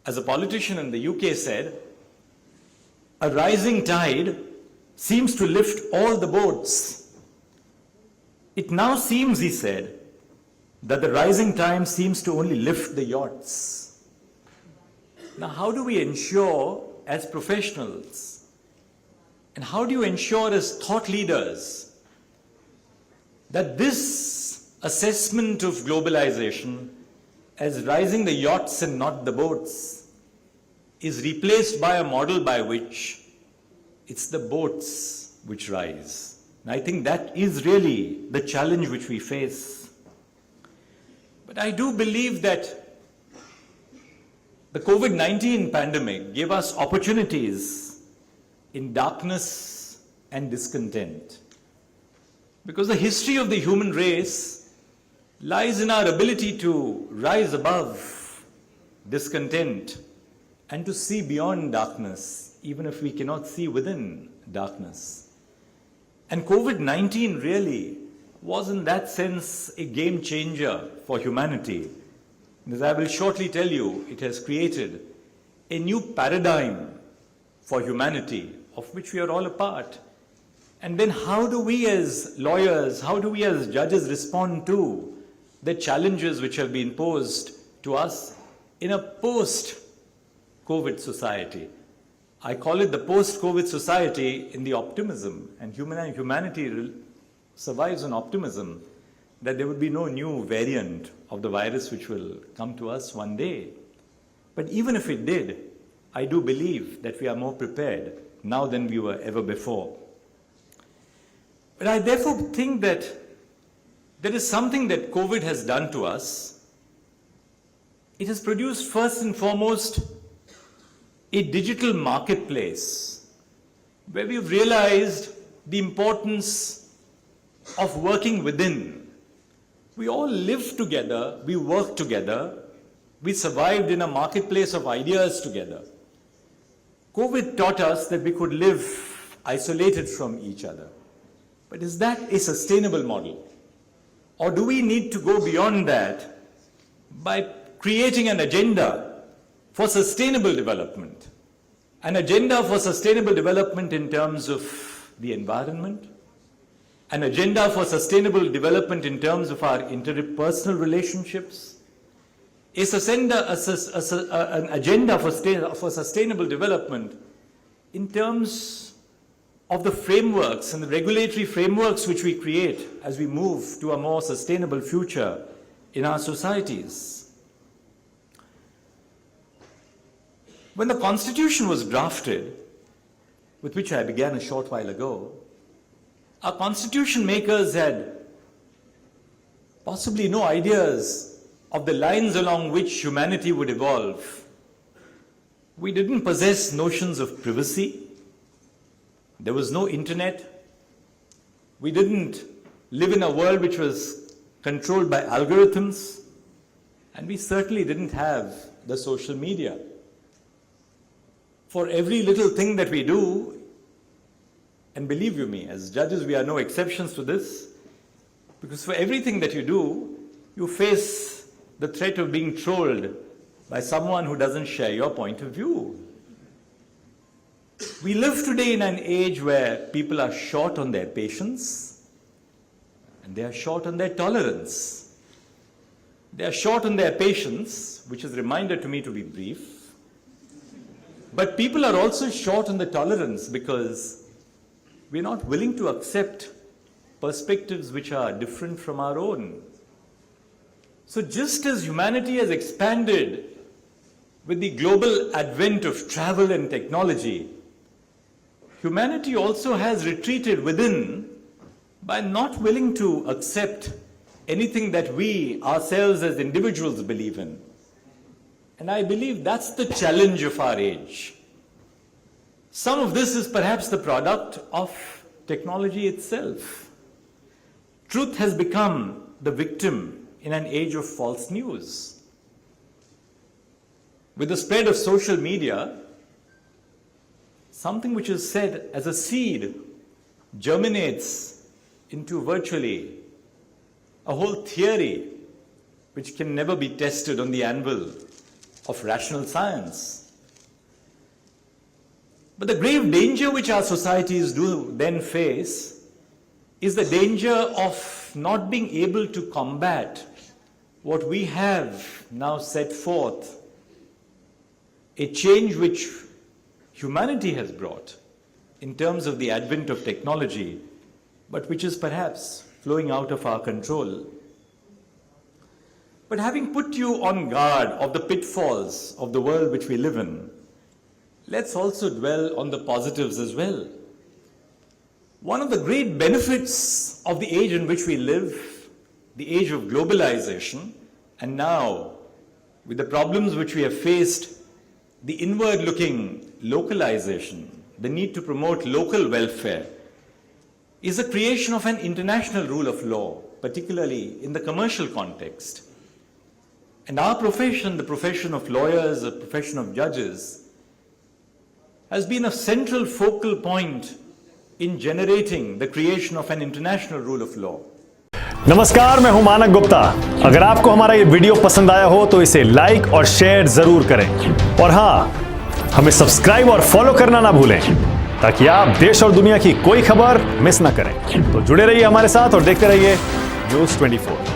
as a politician in the UK said, a rising tide seems to lift all the boats. It now seems, he said, that the rising tide seems to only lift the yachts. Now, how do we ensure as professionals, and how do you ensure as thought leaders, that this assessment of globalization as rising the yachts and not the boats is replaced by a model by which it's the boats which rise? And I think that is really the challenge which we face. But I do believe that the COVID-19 pandemic gave us opportunities in darkness and discontent. Because the history of the human race lies in our ability to rise above discontent and to see beyond darkness, even if we cannot see within darkness. And COVID-19 really was in that sense a game changer for humanity. As I will shortly tell you, it has created a new paradigm for humanity, of which we are all a part. And then how do we as lawyers, how do we as judges respond to the challenges which have been posed to us in a post-COVID society? I call it the post-COVID society in the optimism, and humanity survives on optimism that there would be no new variant of the virus which will come to us one day. But even if it did, I do believe that we are more prepared now than we were ever before. But I therefore think that there is something that COVID has done to us. It has produced first and foremost a digital marketplace where we've realized the importance of working within. We all live together, we work together, we survived in a marketplace of ideas together. COVID taught us that we could live isolated from each other. But is that a sustainable model? Or do we need to go beyond that by creating an agenda for sustainable development? An agenda for sustainable development in terms of the environment, an agenda for sustainable development in terms of our interpersonal relationships, an agenda for sustainable development in terms of the frameworks and the regulatory frameworks which we create as we move to a more sustainable future in our societies. When the Constitution was drafted, with which I began a short while ago, our Constitution makers had possibly no ideas of the lines along which humanity would evolve. We didn't possess notions of privacy. There was no internet. We didn't live in a world which was controlled by algorithms. And we certainly didn't have the social media. For every little thing that we do, and believe you me, as judges we are no exceptions to this, because for everything that you do, you face the threat of being trolled by someone who doesn't share your point of view. We live today in an age where people are short on their patience and they are short on their tolerance. They are short on their patience, which is a reminder to me to be brief. But people are also short on the tolerance because we're not willing to accept perspectives which are different from our own. So just as humanity has expanded with the global advent of travel and technology, humanity also has retreated within by not willing to accept anything that we ourselves as individuals believe in. And I believe that's the challenge of our age. Some of this is perhaps the product of technology itself. Truth has become the victim in an age of false news. With the spread of social media, something which is said as a seed germinates into virtually a whole theory which can never be tested on the anvil of rational science. But the grave danger which our societies do then face is the danger of not being able to combat what we have now set forth, a change which humanity has brought in terms of the advent of technology, but which is perhaps flowing out of our control. But having put you on guard of the pitfalls of the world which we live in, let's also dwell on the positives as well. One of the great benefits of the age in which we live, the age of globalization, and now with the problems which we have faced, the inward-looking localization, the need to promote local welfare, is the creation of an international rule of law, particularly in the commercial context. And our profession, the profession of lawyers, the profession of judges, has been a central focal point in generating the creation of an international rule of law. नमस्कार, मैं हूं मानक गुप्ता। अगर आपको हमारा ये video पसंद आया हो तो इसे लाइक और शेयर जरूर करें, और हां, हमें सब्सक्राइब और फॉलो करना ना भूलें ताकि आप देश और दुनिया की कोई खबर मिस ना करें। तो जुड़े रहिए हमारे साथ और देखते रहिए न्यूज़ 24।